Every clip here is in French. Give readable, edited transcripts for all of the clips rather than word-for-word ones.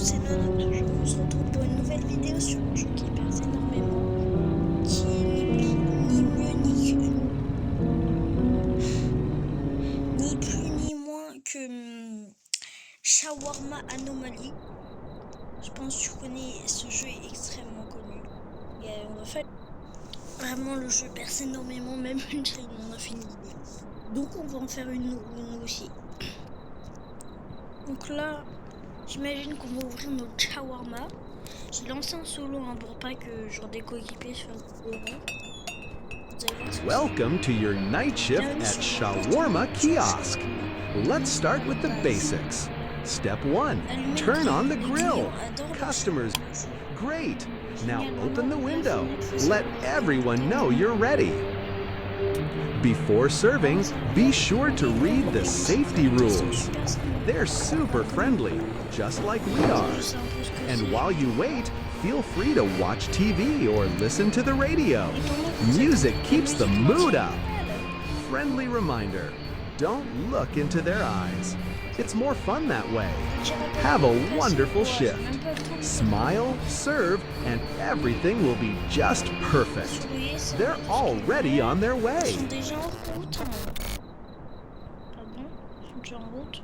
c'est Nana, toujours on se retrouve pour une nouvelle vidéo sur un jeu qui perce énormément, qui est ni mieux ni plus ni moins que Shawarma Anomaly. Je pense que tu connais, ce jeu est extrêmement connu. Et on va faire vraiment le jeu perce énormément, même une chaîne on a fait une vidéo. Donc on va en faire une aussi. Donc là, j'imagine qu'on va ouvrir notre shawarma. J'ai lancé un solo pour pas que genre des coéquipiers soient cohérents. Welcome to your night shift at Shawarma Kiosk. Let's start with the basics. Step 1. Turn on the grill. Customers. Great. Now open the window. Let everyone know you're ready. Before serving, be sure to read the safety rules. They're super friendly, just like we are. And while you wait, feel free to watch TV or listen to the radio. Music keeps the mood up. Friendly reminder, don't look into their eyes. It's more fun that way. Have a wonderful shift. Smile, serve, and everything will be just perfect. They're already on their way. Ils sont déjà en route. Ah bon? Ils sont déjà en route?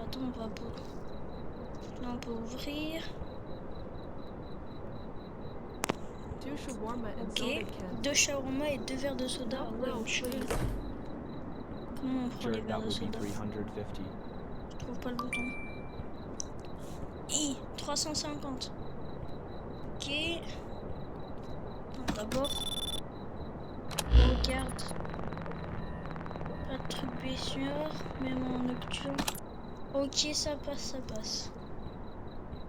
Attends, on va pas. Là, on peut ouvrir. Ok, 2 shawarma et 2 verres de soda. Ouais, comment on prend les verres de soda? Je trouve pas le bouton. 350. Ok. D'abord, on regarde. Pas de truc blessure, même en nocturne. Ok, ça passe.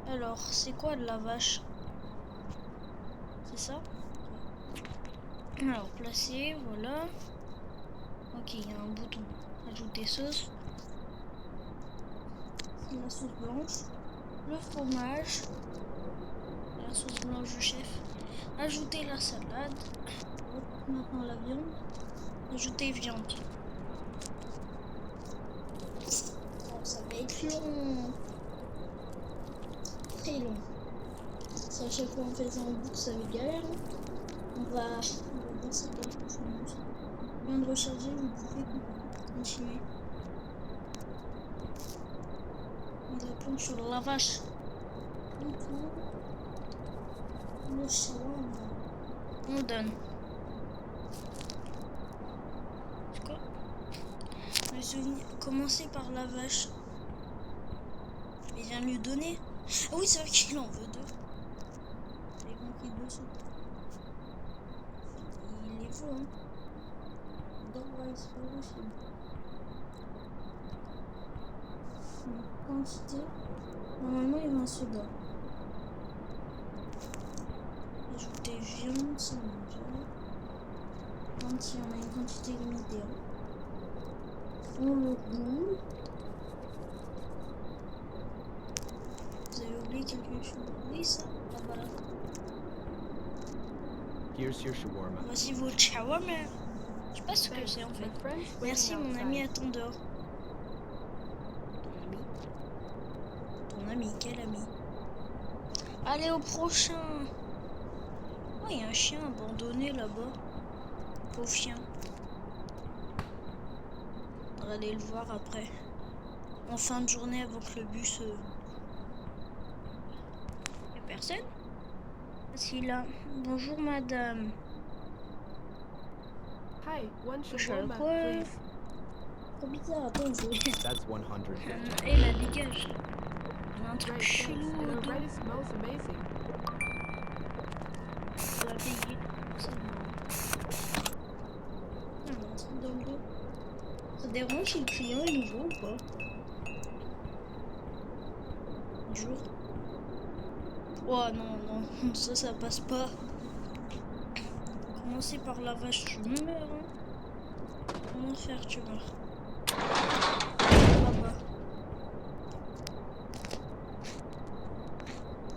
Alors, c'est quoi de la vache? C'est ça? Alors, placer, voilà. Ok, il y a un bouton. Ajouter sauce. C'est la sauce blanche. Le fromage. La sauce blanche du chef. Ajouter la salade. Maintenant la viande. Ajouter viande. Ça va être long. Très long. Si à chaque fois on fait ça en boucle, ça va être galère. On va passer par la prochaine. Je viens de recharger, vous pouvez continuer. On répond sur la vache. Le shawarma. On donne. C'est quoi? Le souvenir. Commencer par la vache. Il vient de lui donner. Ah oui, c'est vrai qu'il en veut 2. J'ai compris 200. Il les veut, hein. Otherwise, c'est pas possible. Quantité. Normalement, il y a un soda. Ajouter viande, c'est mondial. Quand il y en a une quantité limitée. On le roule. Vous avez oublié quelque chose? Oui, ça. Ah, voilà. Here's your shawarma. Voici votre shawarma. Je sais pas ce que c'est en fait. Merci mon ami, attends dehors. Ton ami, quel ami? Allez au prochain. Oh, il y a un chien abandonné là-bas. Pauvre chien. On va aller le voir après. En fin de journée avant que le bus... Y'a personne? Si là. Bonjour madame. Hi, one Je shawarma, quoi? please. Trop bizarre, attends, je vais... That's 150. Eh la dégage. Il y a un truc Great, chelou thanks. It dedans. already smells amazing. Je vais payer. C'est bon. Ah, un truc dans le dos. Ça dérange si le client est nouveau ou pas? Bonjour. Oh non, ça passe pas. Commencer par la vache, tu meurs. Hein. Comment faire, tu meurs? Là-bas.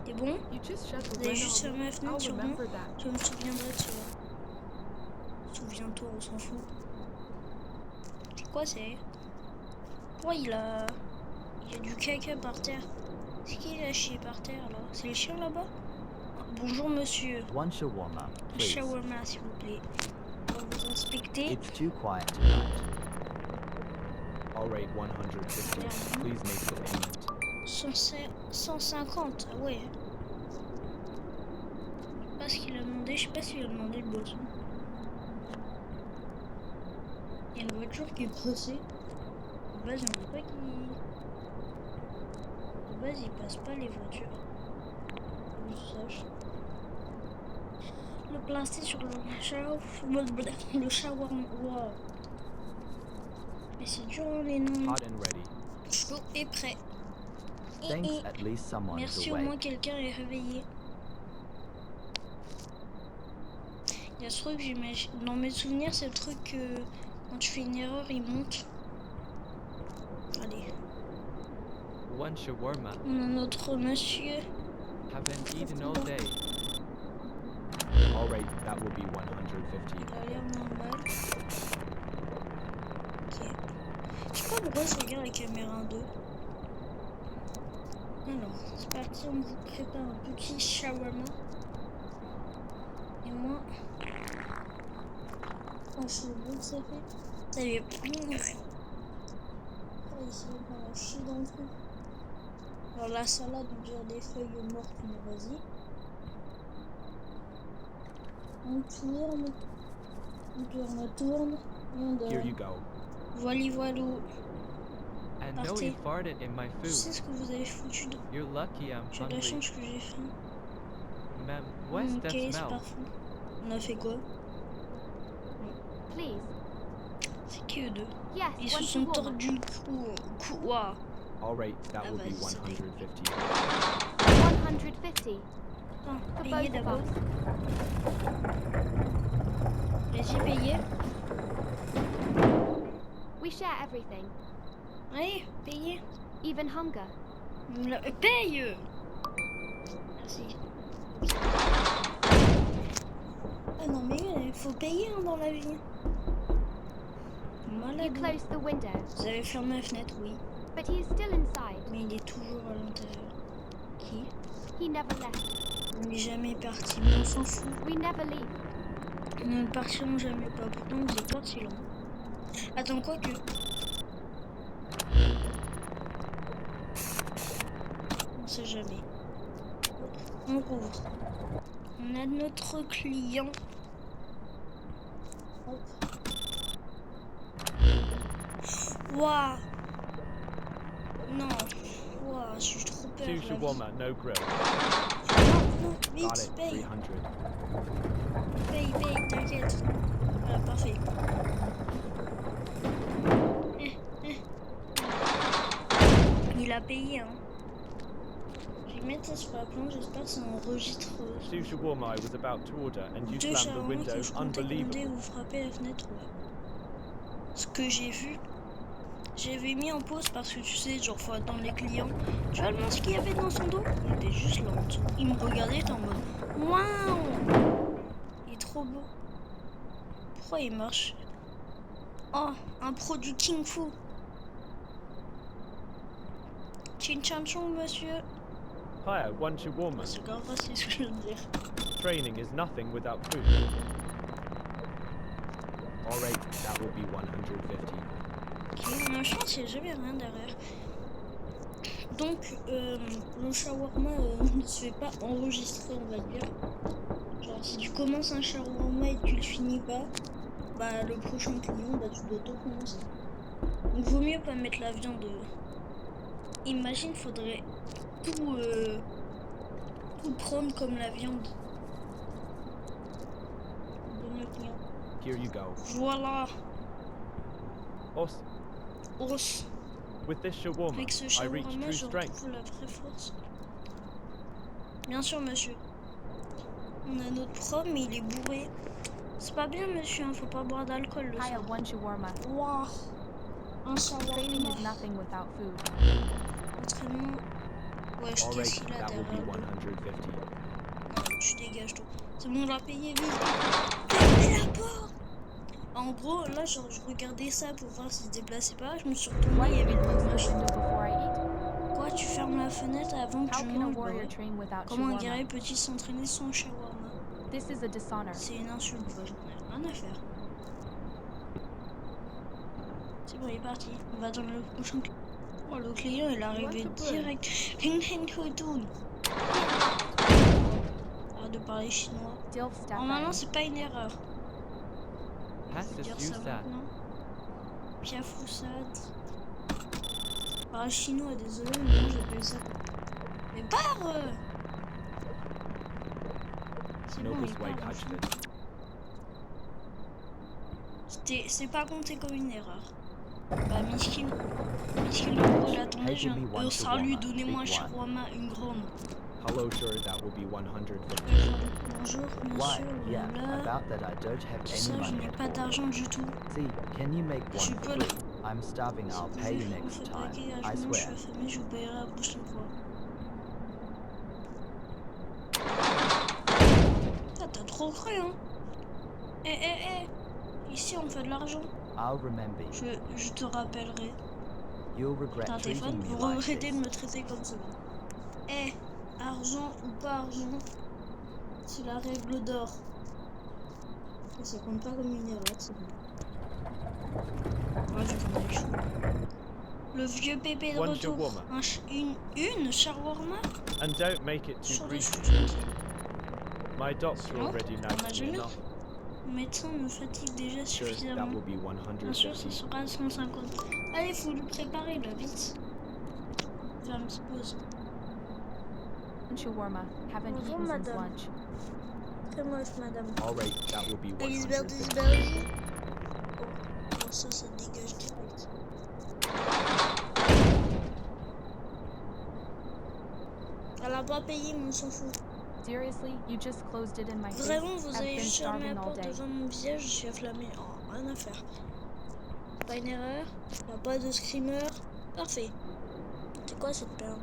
T'es bon? You just shut the Vous allez juste window. fermer la fenêtre I'll sur moi. remember that. Je me souviendrai de cela. Souviens-toi, on s'en fout. C'est quoi, c'est? Oh, il y a du caca par terre. C'est qui l'a chié par terre là? C'est le chien là-bas? Bonjour monsieur. One shawarma, please. Shawarma s'il vous plaît. On va vous inspecter. It's too quiet tonight. I'll rate 150. Please make the payment. 150, ah ouais. Je sais pas ce qu'il a demandé, je sais pas s'il a demandé le boisson. Il y a une voiture qui est pressée. De base, on ne pas qu'il... De base, il passe pas les voitures. Que je sache. Le placer sur le shawarma. Wow. Mais c'est dur hein, les noms. Hot and ready. Chaud et prêt. Thanks, at least someone Merci, is au awake. moins quelqu'un est réveillé. Il y a ce truc, j'imagine. Dans mes souvenirs, c'est le truc que quand tu fais une erreur, il monte. Allez. One shawarma. On a notre monsieur. Haven't eaten all day. I'll rate that will be 150. Il a l'air normal. Ok. Je sais pas pourquoi je regarde la caméra 2. Alors, c'est parti, on vous prépare un petit shawarma. Et moi... Oh, je suis bon, ça fait. Ça lui est... Oh, ici, on va chier dans le truc. Alors, la salade, on dirait des feuilles mortes, mais vas-y. On tourne. On tourne. Et on Here you donne. go. Voilà, voilà. And no, Partez. you farted in my Je sais food. ce que vous avez foutu de... You're lucky I'm J'ai de la hungry. chance que j'ai faim. Ma'am, what's Ok, that c'est smell? parfait. On a fait quoi? Please. C'est qui eux deux? Yes, Ils se one sont shawarma. tordus le cou. Waouh. I'll rate that Ah, will be vas-y, c'est 150. 150. Attends, For payez both d'abord. of us. Vas-y, payez. We share everything, Allez, payez. even hunger. Paye. Merci. Ah non, mais il faut payer hein, dans la vie. You Malade. closed the window, Vous avez fermé la fenêtre, oui. but he is still inside. Mais il est toujours à l'intérieur. Qui? He never left. On n'est jamais parti, mais on s'en fout. We never leave. Nous ne partirons jamais pas. Pourtant, vous êtes partis là. Attends, quoi que. On sait jamais. On rouvre. On a notre client. Hop. Waouh. Non. Waouh, je suis trop peur. Two la vie. shawarma, no grill. Non, Got vite, it, paye. 300. Paye, t'inquiète. Voilà, parfait. Il a payé, hein. Je vais mettre ça sur la planche, j'espère que ça enregistre. Two shawarma I was about to order and you Deux slammed the shawarma window. que je comptais commander Unbelievable. ou frapper la fenêtre. Ouais. Ce que j'ai vu, j'avais mis en pause parce que tu sais, genre, faut attendre les clients. Tu vois le monstre qu'il y avait dans son dos? Il était juste là en dessous. Il me regardait, il était en mode waouh! Il est trop beau. Pourquoi il marche? Oh, un produit King Fu. Chin chan chong, monsieur. Hire, one shawarma. C'est grave, c'est ce que je veux dire. Training is nothing without food. I'll rate that will be 150. Ok, ma chance, il n'y a jamais rien derrière. Donc, le shawarma ne se fait pas enregistrer, on va dire. Genre, si tu commences un shawarma et que tu le finis pas, bah le prochain client, bah tu dois tout commencer. Donc, vaut mieux pas mettre la viande. Imagine, faudrait tout prendre comme la viande de nos clients. Here you go. Voilà, Os, os. with this shawarma, Avec ce I reach shawarma, true je strength. retrouve la vraie force. Bien sûr, monsieur. On a notre prom, mais il est bourré. C'est pas bien, monsieur, hein, faut pas boire d'alcool le Hire soir. one shawarma. Waouh. Un Training shawarma. is nothing without food. Entraînement. Ouais, je I'll qu'est-ce rate qu'il a that will be derrière. 150. Non, tu dégages tout. C'est bon, on l'a payé vite. Fermez la porte. En gros, là, genre, je regardais ça pour voir s'il se déplaçait pas. Je me suis retournée, il y avait One le close the machin. window before I eat. Quoi, tu fermes ferme la fenêtre avant que How je can a mange. warrior Ouais. train without Comment un shawarma? guerrier peut-il s'entraîner sans shawarma? This is a dishonor. C'est une insulte, quoi. J'en ai rien à faire. C'est bon, il est parti. On va dans le prochain client. Oh, le client, il est arrivé direct. Hing Hing Hudun. Arrête de parler chinois. Dilf Normalement, Stefan. c'est pas une erreur. Has Je vais to dire use ça that. maintenant. Piafoussade. Parle chinois, désolé, mais moi j'appelle ça. Mais pars C'est bon, il Noble Swag part. Hudson. C'est pas compté comme une erreur. Bah, Miskin, il attendait, Hey, give me one salut, shawarma, donnez-moi un big one. shawarma, une grande. Hello, sir, that will be 150. Bonjour, Why? monsieur, Yeah, voilà. about that I don't have Tout any ça, je money n'ai at pas all. d'argent du tout. See, can you make Je one peux for le- free? I'm starving, I'll pay you next Fais time. paquet, I je suis swear. affamé, je vous payerai la prochaine fois. Ah, t'as trop cru, hein. Ici, on fait de l'argent. I'll remember you. Je te rappellerai. You'll regret T'as un téléphone, treating me vous like regrettez de this. me traiter comme ça. Argent ou pas argent, c'est la règle d'or. Et ça compte pas comme une erreur, c'est bon. Ouais, du coup, on est chaud. Le vieux pépé de One retour. shawarma. Une shawarma And don't make it too sur des greasy. sous-titres. My doctor Non, already on a nagged me jamais. enough. Le médecin me fatigue déjà Sure, that suffisamment. will be Bien sûr, ce 150. sera 150. Allez, faut lui préparer là, vite. Faire une petite pause. Shawarma. Haven't Bonjour, eaten since madame. lunch. Très moche, madame. All right, that will be 150. Elisberry. Oh, ça dégage direct. Elle a pas payé, mais on s'en fout. Seriously, you just closed it in my face. Vraiment, vous I've avez been juste fermé la starving all porte day. devant mon visage, je suis afflammé. Oh, rien à faire. Pas une erreur, y a pas de screamer. Parfait. C'est quoi cette perle?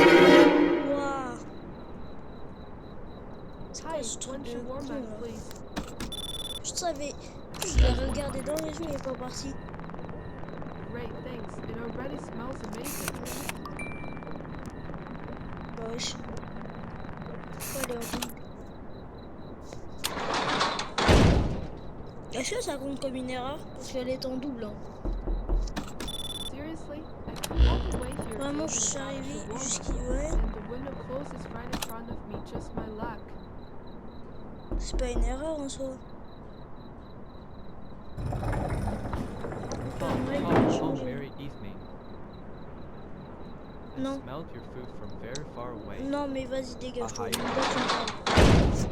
Waouh! C'est quoi ce truc de con, là? Je savais. Je l'ai regardé dans les yeux, il est pas parti. Great, thanks. It already smells amazing. Bah wesh. Pourquoi elle est en double? Est-ce que ça compte comme une erreur? Parce qu'elle est en double. Hein. Seriously? I came all the way here. Vraiment, to je suis have a arrivée shawarma, jusqu'ici. Ouais. And the window closes right in front of me. Just my luck. C'est pas une erreur en soi. Merry evening. I Non. smelled your food from very far away. Non, mais vas-y, dégage-toi. Ah, hi. Même pas tu me parles.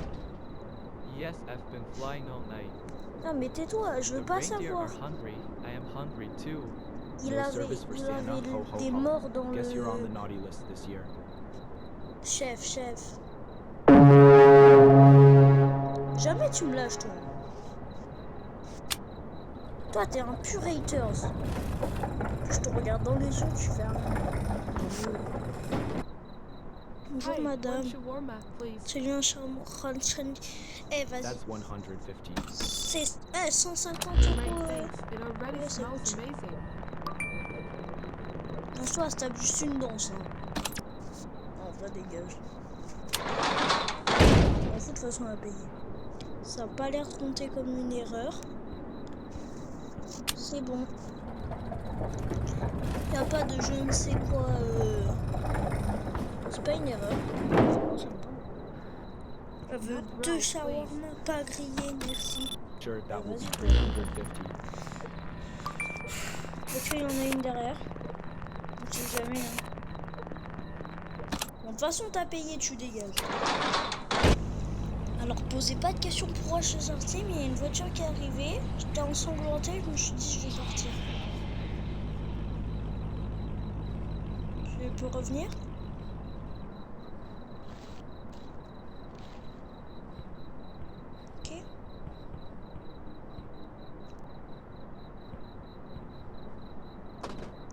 Yes, I've been flying all night. Non, mais tais-toi, je veux The pas reindeer savoir. are hungry. I am hungry too. Il No avait, service for il Santa. avait Ho, ho, des ho. morts dans Guess you're on the le... naughty list this year. Chef. Jamais tu me lâches, toi. Toi, t'es un pur haters. Je te regarde dans les yeux, tu fais un... Bonjour, Hi, madame. one shawarma, please. C'est lui un charmant. Eh, vas-y. That's 150. C'est 150 Great, euros. thanks. It already yes, smells it's- amazing. En soi, c'est juste une danse. Hein. Non, va dégage. En fait, de toute façon, à payer. Ça n'a pas l'air de compter comme une erreur. C'est bon. Il n'y a pas de je ne sais quoi. C'est pas une erreur. Elle veut deux shawarma pas grillés, merci. Sure, that will be Vas-y. 350. Ok, il y en a une derrière. On sait jamais. Hein. Bon, de toute façon, t'as payé, tu dégages. Alors, posez pas de questions pourquoi je suis sortie, mais il y a une voiture qui est arrivée. J'étais ensanglantée, je me suis dit, je vais sortir. Je peux revenir? Ok.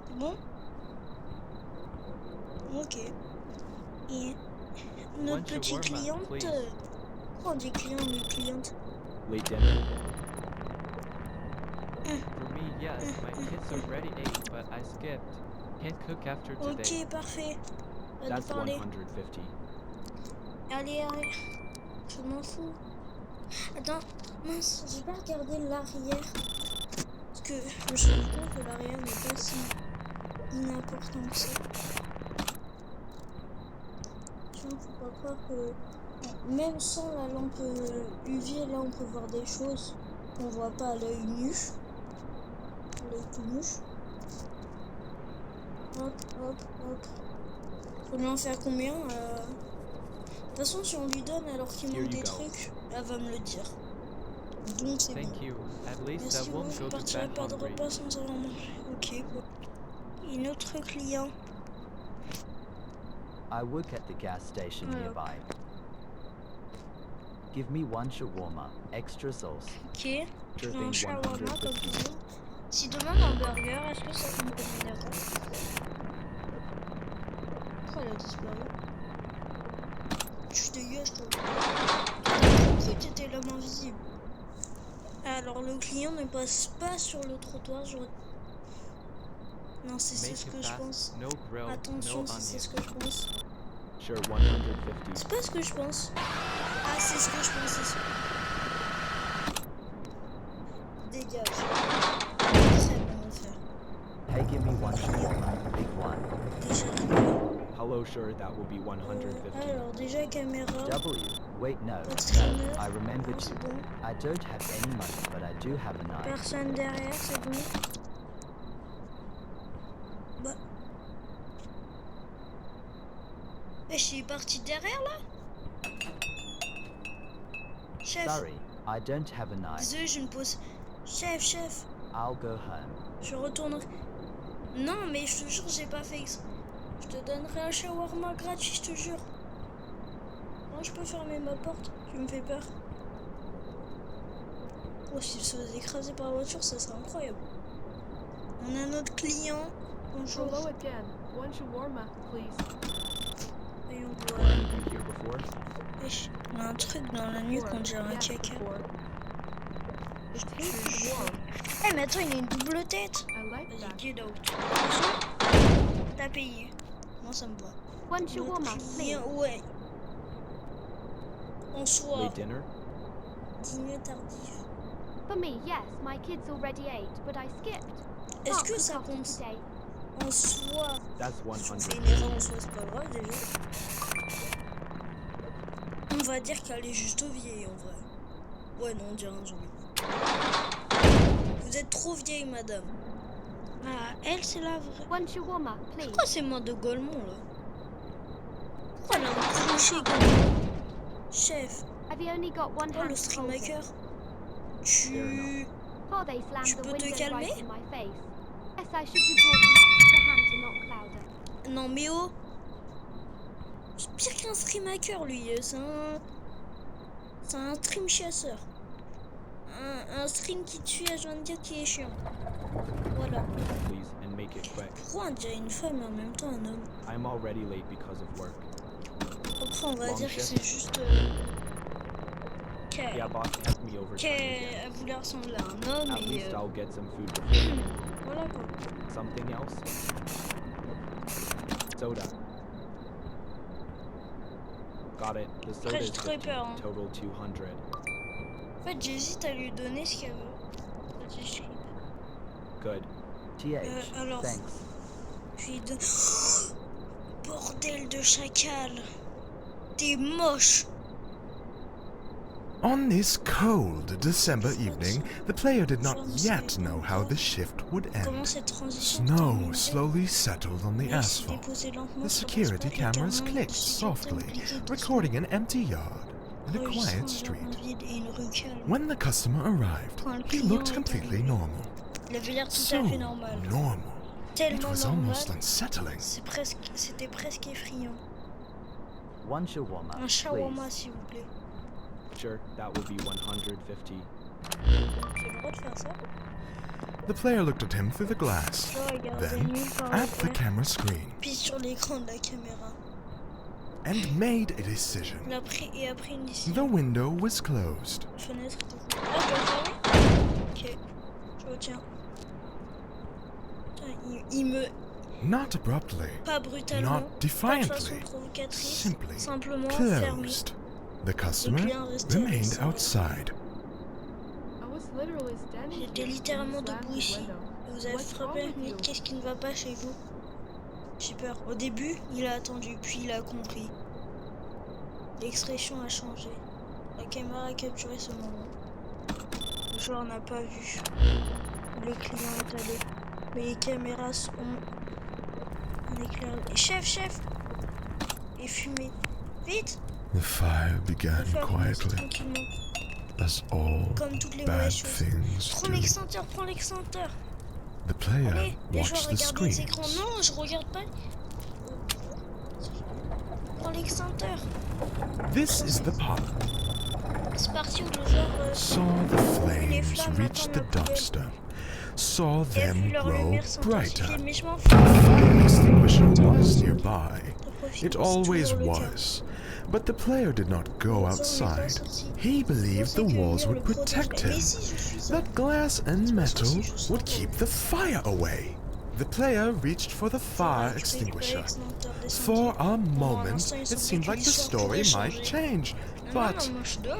C'est bon? Ok. Et notre One petite shawarma, cliente. please. Pourquoi on dit client, mais cliente? Late dinner? For me, Yes, my kids already ate, but I skipped. Can't cook after today. Ok, parfait. On va That's parler. 150. Allez, allez. Je m'en fous. Attends, mince, j'ai pas regardé l'arrière. Parce que je me suis rendu compte que l'arrière n'est pas si inimportant que ça. Sinon, faut pas croire que même sans la lampe UV, là on peut voir des choses qu'on voit pas à l'œil nu. L'œil tout nu. Hop, hop, hop. Faut lui en faire combien De toute façon, si on lui donne alors qu'il Here manque you des go. trucs, elle va me le dire. Donc c'est bon. Thank you. At least Merci, I won't je go to partirai bed pas de hungry. repas sans avoir mangé. Ok, bon. Une autre client. I work at the gas station Oh. nearby. Give me one shawarma, extra sauce. Ok. Je Sure veux un thing, shawarma comme 150. toujours. Si demande un burger, est-ce que ça me conviendra? Pourquoi elle a disparu? Je suis dégueulasse, toi. J'ai cru que t'étais l'homme invisible. Alors le client ne passe pas sur le trottoir. Non, c'est Make ce it que je fast. pense. No grill, Attention, no si c'est ce onion. que je pense. Sure, 150. C'est pas ce que je pense. Ah, c'est ce que je pense. C'est ce... Dégage. Très bon à faire. Hey, give me one shawarma, big one. Déjà, Hello, sure, that will be 150. alors déjà caméra. W. Wait, no. Pas de No, streamer. I remembered Non, c'est you. bon. I don't have any money, but I do have a knife. Personne derrière, c'est bon. Bah. Et je suis parti derrière là. Chef. Sorry, I don't have a knife. Désolé, je ne pose. Chef. I'll go home. Je retourne. Non, mais je te jure, j'ai pas fait exprès. Je te donnerai un shawarma gratuit, je te jure. Moi, je peux fermer ma porte. Tu me fais peur. Oh, s'il se faisait écraser par la voiture, ça serait incroyable. On a notre client. Bonjour. Hello again. One shawarma, please. Voyons Were voir. you here before? Wesh, on a un truc dans la nuque, on dirait un Yes, caca. before. It Je te tastes jure. warm. Eh, mais attends, il a une double tête. I like Vas-y, that. get out. T'as payé. Moi, ça me va. One shawarma, L'autre please. client, ouais. En soi, Late dinner? dîner tardif. For me, yes, my kids already ate, but I skipped. Est-ce Can't que cook ça after compte today. en soi? That's Si on 100. fait une erreur en soi, c'est pas grave déjà. On va dire qu'elle est juste vieille en vrai. Ouais, non, on dirait un zombie. Vous êtes trop vieille, madame. Ah, elle, c'est la vraie. One shawarma, please. Pourquoi c'est moi de Golemont là? Pourquoi elle a un crochet comme chef? Have you only got one Oh, le hand to hold streamaker. it? Tu... Before they slammed Tu the peux te window calmer? right in my face. Yes, I should be brought an extra hand to knock louder. Non mais oh. C'est pire qu'un streamaker lui. C'est un stream chasseur. Un stream qui tue à 24 qui est chiant. Voilà. Please, and make it quick. Pourquoi on dirait une femme et en même temps un homme? I'm already late because of work. Après on va Long dire que shift. c'est juste... qu'elle Yeah, boss kept me overtime again. qu'elle voulait ressembler à un homme At et... least I'll get some food before. voilà quoi. Something else? Soda. Got it. The soda j'ai is très 50, peur, hein. total 200. En fait j'hésite à lui donner ce qu'elle veut. Vas-y, je lui Good. TH, alors. Thanks. Puis de... Bordel de chacal. T'es moche. On this cold December evening, the player did not yet know how the shift would Comment end. cette transition Snow terminée? slowly settled on the Mais elle s'est asphalt. déposée lentement The sur security l'asphalte, cameras car clicked c'est softly, compliqué de recording an empty yard and a enregistrer quiet un street. jardin vide et une rue calme. When the customer arrived, Quand le he client looked est completely arrivé, normal. il avait l'air tout So à fait normal. normal. It Tellement was normal, almost unsettling. c'était presque effrayant. One shawarma, Un shawarma please. s'il vous plaît. Sure, that will be 150. J'ai le droit de faire ça? The player looked at him through the glass, Je dois regarder then nulle part at the ailleurs. camera screen, Puis sur l'écran de la caméra. and made a decision. Et après une décision. The window was closed. La fenêtre était... Ah, je dois fermer? Ok. Je retiens. il me... Not abruptly, Pas brutalement, not pas de façon defiantly, provocatrice, simply simplement fermé. closed. The customer client restait remained resté. outside. I was literally standing J'étais here when littéralement you slammed debout the ici. window. Vous avez What's frappé, wrong with mais you? qu'est-ce qui ne va pas chez vous? J'ai peur. Au début, il a attendu, puis il a compris. L'expression a changé. La caméra a capturé ce moment. Le joueur n'a pas vu. Le client est allé. Mais les caméras ont éclairé. Chef! Et fumé. Vite! The fire Le began feu a commencé quietly, tranquillement. as all Comme toutes les bad mauvaises choses. things Prends do. l'extincteur. The player Allez, les joueurs watched the regardent les écrans. screens. Non, je regarde pas. Prends l'extincteur. This is the part. C'est parti où le joueur Saw the flames flammes reach the attendent la poubelle. dumpster. Saw a them vu leur grow lumière brighter. s'intensifier. Mais je m'en The fous. fire extinguisher was nearby. T'as profité, It c'est always toujours le cas. was. But the player did not go outside. He believed the walls would protect him. That glass and metal would keep the fire away. The player reached for the fire extinguisher. For a moment, it seemed like the story might change, but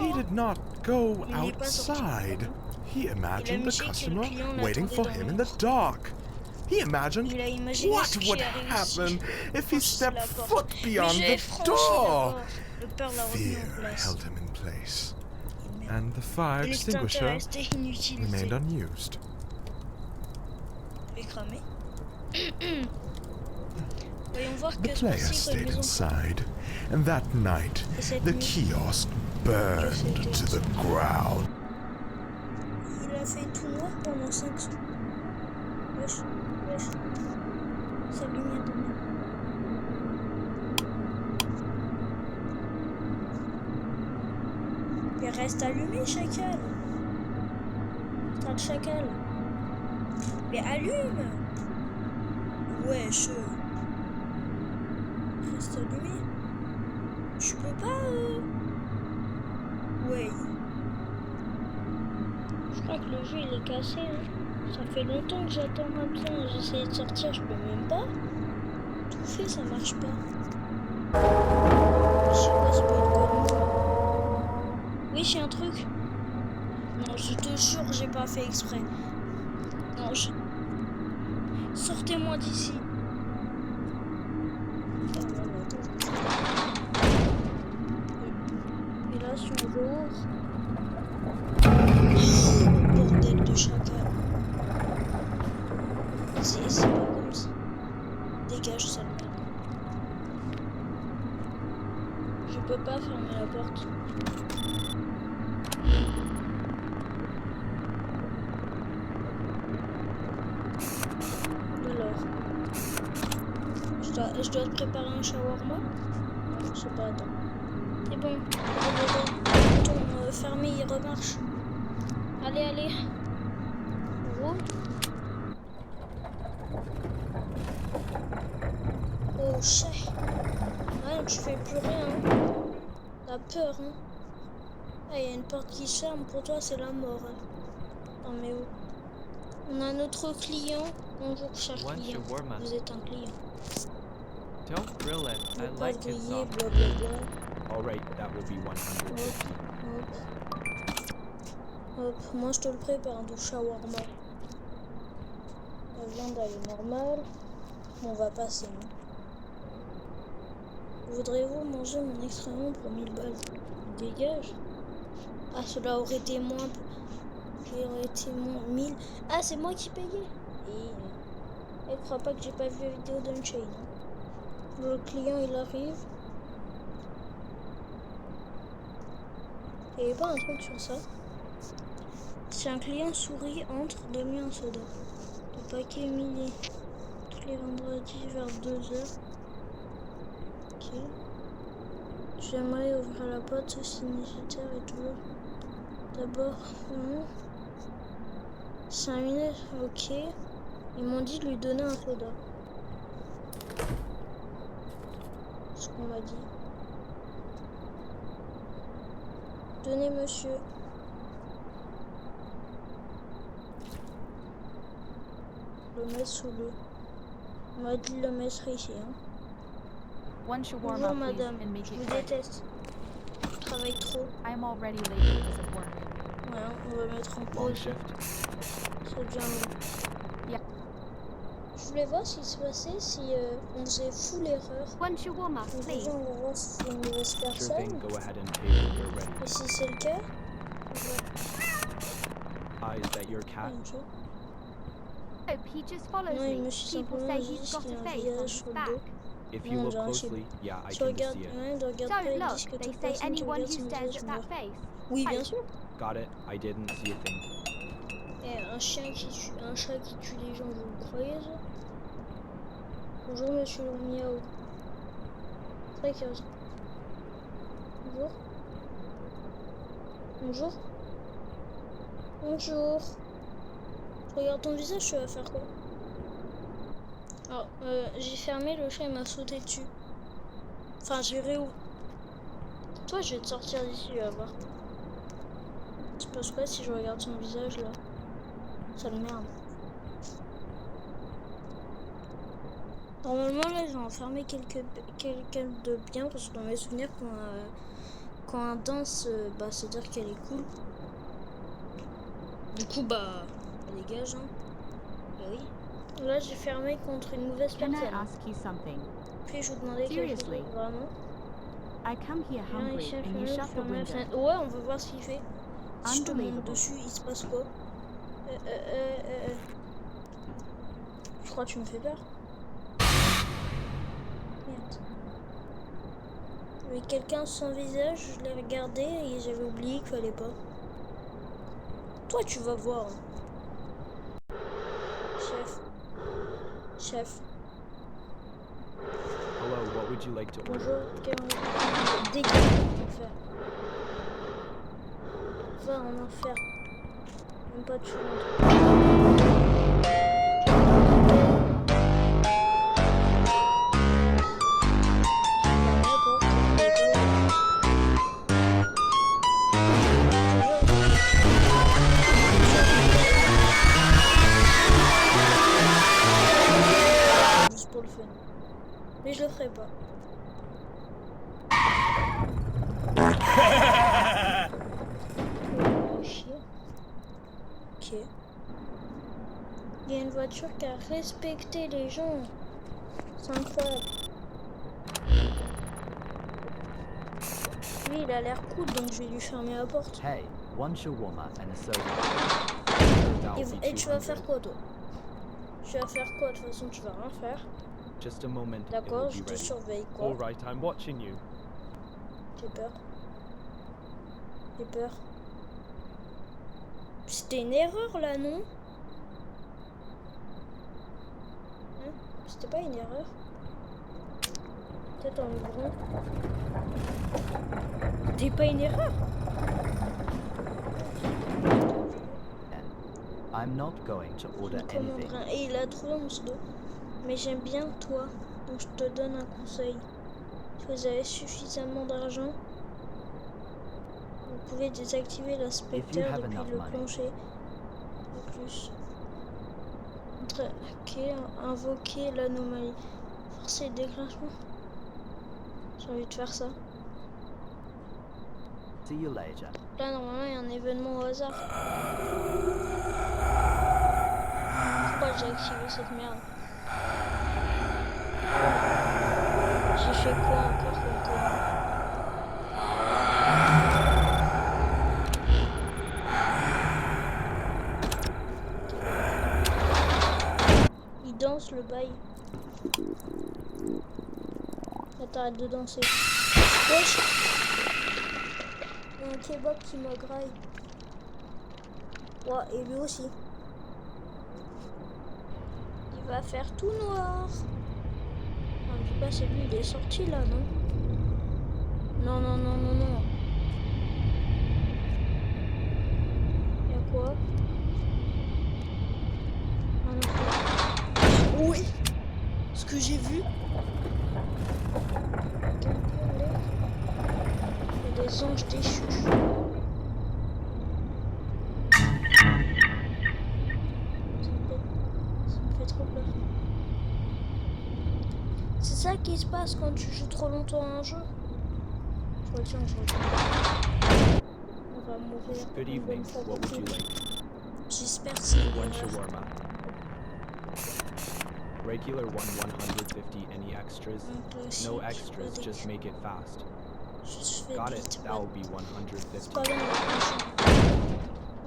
he did not go outside. He imagined the customer waiting for him in the dark. He imagined Il a imaginé what ce qui would arrive happen if he franchissait stepped la porte. foot Mais beyond j'ai the franchi door. la porte. Le peur l'a retenu Fear en place. held him in place, Et merde. and the fire Et l'extincteur extinguisher est resté inutilisé. remained unused. Je vais cramer. Voyons voir The que se player passe-t-il stayed maison. inside, and that night Et cette the nuit, kiosk burned to the ground. il a fait tout noir pendant 5 secondes. Wesh. Sa lumière de nuit. Mais reste allumé, chacal. Putain de chacal. Mais allume. Wesh. Reste allumé. Tu peux pas. Ouais. Je crois que le jeu il est cassé. Hein. Ça fait longtemps que j'attends maintenant. J'essaie de sortir, je peux même pas. Tout fait, ça marche pas. Je sais pas, c'est pas une connerie. Oui, j'ai un truc. Non, je te jure, j'ai pas fait exprès. Non, sortez-moi d'ici. Et là, si on rouvre. Bordel de chacal. C'est pas comme ça. Dégage, sale merde. Je peux pas fermer la porte. Alors. Je dois te préparer un shawarma? Je sais pas, attends. C'est bon. Le bouton fermé, il remarche. Allez. Roule. Oh, chais. Ouais, tu fais plus rien. T'as peur, hein. Ah, il y a une porte qui se ferme. Pour toi, c'est la mort. Hein. Non, mais où? On a notre client. Bonjour, cher One client. shawarma. Vous êtes un client. Don't grill it. Ne I pas like it griller, soft. blablabla. Alright, that will be 150. Hop, moi je te le prépare du shawarma. La viande elle est normale. On va passer. Hein. Voudrez-vous manger mon extrêmement pour 1000 balles? Dégage. Ah, cela aurait été moins. Qui aurait été moins 1000. Ah, c'est moi qui payais. Et elle croit pas que j'ai pas vu la vidéo d'Unchained. Le client il arrive. Il n'y avait pas un truc sur ça. Si un client sourit, entre, donne-lui un soda. Le paquet midi. Tous les vendredis vers 2h. Ok. J'aimerais ouvrir la porte, ceci nécessaire et toujours. D'abord, 5 minutes, ok. Ils m'ont dit de lui donner un soda. Ce qu'on m'a dit. Tenez, monsieur. le mettre sous le... On va le mettre ici. Hein. One shawarma, Bonjour please, madame, and make je it vous quick. déteste. Je travaille trop. I am already late because of work. Voilà, on va mettre en Long pause. shift. C'est bien long. Yeah. Je voulais voir ce qui se passait si on faisait full erreur. One shawarma, Donc please. déjà on va voir si c'est une mauvaise Sure personne. thing, go ahead and pay when you're ready. Et si c'est le cas, on va... Is that your cat? Bonjour. Oh, he just follows Non, il me. me suit People simplement say juste he's got qu'il a a un face on visage his sur le back. dos. If you Non, look j'ai rien chez closely, lui. yeah, I Tu can regardes, see it. ouais, ne regarde pas, Don't ils look. disent que They toute say personne qui anyone regarde who son stares visage at that meurt. face. Oui, bien sûr. Got it. I didn't see a thing. Et un chien qui tue, un chat qui tue les gens, vous le croyez ça? Bonjour monsieur Miaou. Très curieux. Bonjour. Bonjour. Bonjour. Je regarde ton visage, tu vas faire quoi? Alors, j'ai fermé, le chat il m'a sauté dessus. Enfin, j'ai réouvert. Toi, je vais te sortir d'ici, tu vas voir. Je pense pas si je regarde son visage là. Ça le merde. Normalement là j'ai enfermé quelqu'un de bien parce que dans mes souvenirs quand un danse bah c'est à dire qu'elle est cool. Du coup bah elle dégage hein. Bah oui. Là j'ai fermé contre une mauvaise Can I personne. ask you something? Puis je vous demandais quelque chose Seriously? vraiment. I come here Viens hungry ici, and you fermez shut the la window. fenêtre. Ouais on veut voir ce qu'il fait. Si je te monte Unbelievable. dessus il se passe quoi? Je crois que tu me fais peur. Merde. Mais quelqu'un sans visage, je l'ai regardé et j'avais oublié qu'il fallait pas. Toi, tu vas voir. Chef. Chef. Hello, what would you like to order? Bonjour. Dégage en enfer. Va en enfer. Même pas de cheveux. Juste pour le fun. Mais je le ferai pas. Chier. Ok. Il y a une voiture qui a respecté les gens. C'est incroyable. Lui, il a l'air cool, donc je vais lui fermer la porte. Hey, one shawarma and a soda. That will be Et tu vas 200. faire quoi, toi? Tu vas faire quoi? De toute façon, tu vas rien faire. Just a moment. It D'accord, will je be te ready. surveille, quoi. Alright, I'm watching you. J'ai peur. J'ai peur. C'était une erreur, là, non? Hein? C'était pas une erreur? Peut-être en ouvrant. C'était pas une erreur? I'm not going to order Comme anything. un brin. Et il a trouvé mon pseudo. Mais j'aime bien toi. Donc je te donne un conseil. Si vous avez suffisamment d'argent, vous pouvez désactiver l'inspecteur have depuis enough le money. plancher. En plus. Ok, invoquer l'anomalie. Forcer le déclenchement. J'ai envie de faire ça. See you later. Là, normalement, il y a un événement au hasard. Pourquoi j'ai activé cette merde? J'ai fait quoi encore comme connerie? Il danse le bail. Attends, arrête de danser. Wesh! Il y a un kebab qui me graille. Ouais, et lui aussi. Il va faire tout noir. Non, je sais pas, c'est lui, il est sorti là, non? Non, non, non, non, non. Il y a quoi? Ah non. Oui! Ce que j'ai vu. Il y a des anges déchus. Ça me fait C'est ça qui se passe quand tu joues trop longtemps à un jeu. Je retiens. On va mourir. Good evening. What would you like? J'espère que c'est une One erreur. shawarma. Regular one 150. Any extras? No extras, just make it fast. Je fais Got vite, it. ouais. That will be C'est 150. pas bien.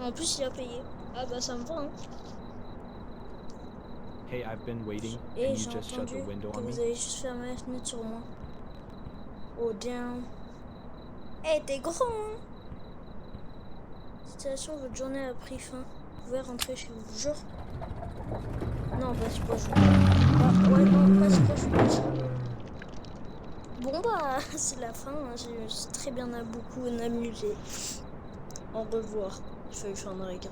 En plus, il a payé. Ah bah ça me va, hein. Hey, I've been waiting. Et Can you j'ai just shut entendu the window que on me? vous avez juste fermé la fenêtre sur moi. Oh damn. Eh, t'es grand, hein. Situation, votre journée a pris fin. Vous pouvez rentrer chez vous, jure. Non, vas-y, pas jouer. Ah, ouais, non, vas-y, pas jouer. Bon bah, c'est la fin. Hein. J'ai très bien beaucoup amusé. Au revoir. Il fallait faire un regarder.